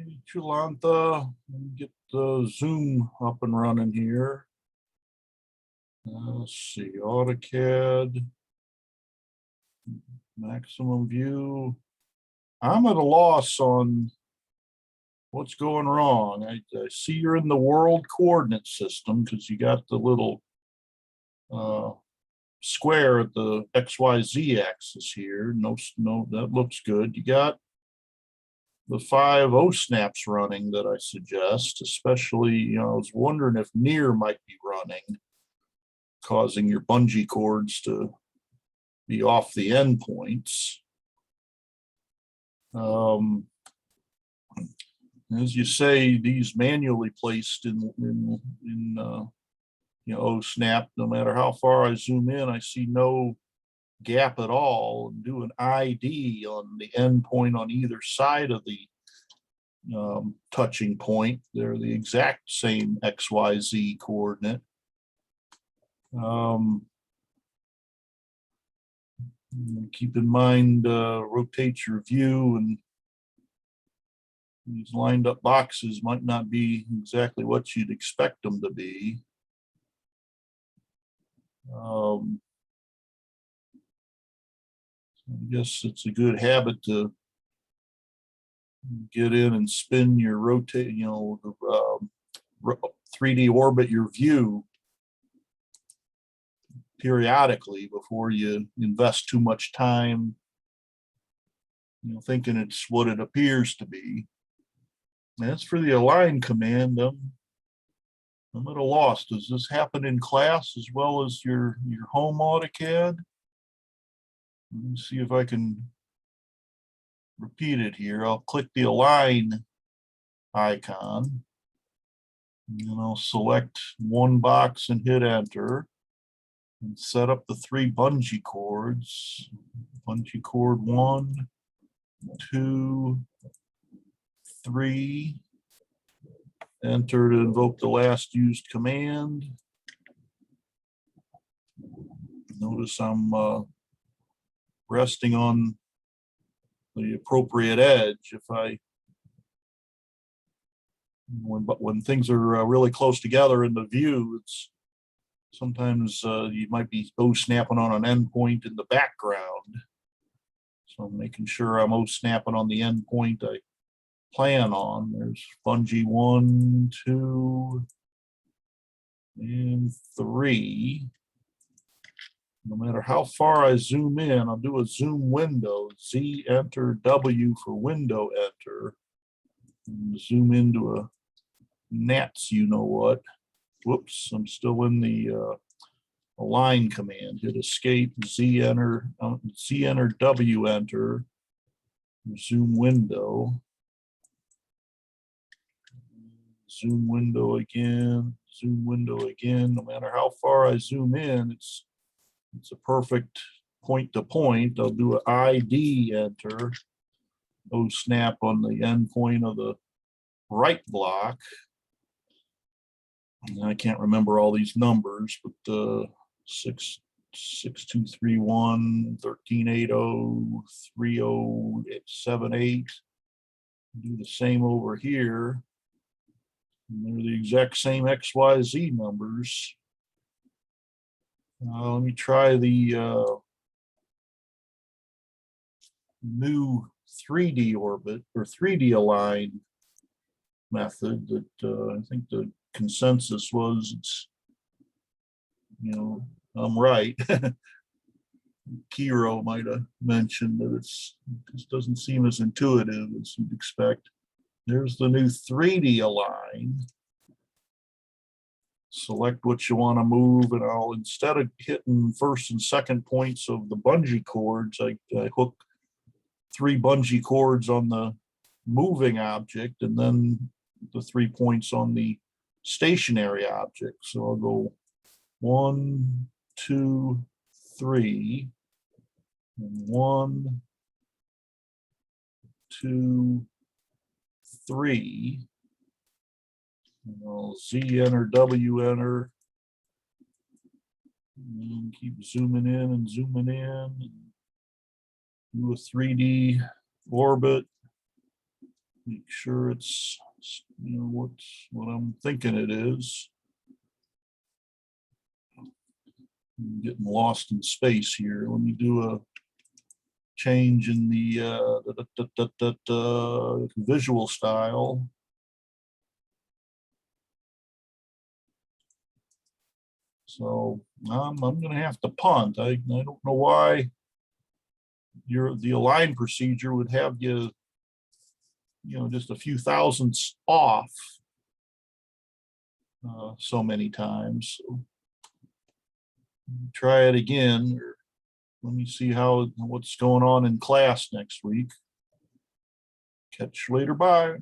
Hey, Chulantha, let me get the Zoom up and running here. Let's see, AutoCAD, maximum view. I'm at a loss on what's going wrong. I see you're in the world coordinate system because you got the little square at the XYZ axis here. No, that looks good. You got the 5 O snaps running that I suggest, especially, I was wondering if near might be running, causing your bungee cords to be off the endpoints. As you say, these manually placed in O snap, no matter how far I zoom in, I see no gap at all, and do an ID on the endpoint on either side of the touching point. They're the exact same XYZ coordinate. Keep in mind, rotate your view, and these lined up boxes might not be exactly what you'd expect them to be. I guess it's a good habit to get in and spin your rotate, the 3D orbit your view periodically before you invest too much time, thinking it's what it appears to be. As for the align command, I'm at a loss. Does this happen in class as well as your home AutoCAD? Let me see if I can repeat it here. I'll click the align icon, and I'll select one box and hit enter, and set up the 3 bungee cords. Bungee cord 1, 2, 3. Enter to invoke the last used command. Notice I'm resting on the appropriate edge. If when things are really close together in the view, it's sometimes you might be snapping on an endpoint in the background. So I'm making sure I'm snapping on the endpoint I plan on. There's bungee 1, 2, and 3. No matter how far I zoom in, I'll do a zoom window, Z enter, W for window enter, and zoom into a gnats, what. Whoops, I'm still in the align command. Hit escape, Z enter, W enter, zoom window. Zoom window again, zoom window again. No matter how far I zoom in, it's a perfect point to point. I'll do an ID enter, snap on the endpoint of the right block. And I can't remember all these numbers, but 6231, 1380, 3078. Do the same over here. And they're the exact same XYZ numbers. Let me try the new 3D orbit or 3D align method that I think the consensus was it's, I'm right. Kiro might have mentioned that it just doesn't seem as intuitive as you'd expect. There's the new 3D align. Select what you want to move, and I'll, instead of hitting first and second points of the bungee cords, I hook 3 bungee cords on the moving object and then the 3 points on the stationary object. So I'll go 1, 2, 3, and 1, 2, 3. And I'll Z enter, W enter, and keep zooming in and zooming in. Do a 3D orbit. Make sure it's, you know, what I'm thinking it is. I'm getting lost in space here. Let me do a change in the visual style. So I'm going to have to punt. I don't know why the align procedure would have you, you know, just a few thousandths off so many times. So try it again. Or let me see what's going on in class next week. Catch you later. Bye.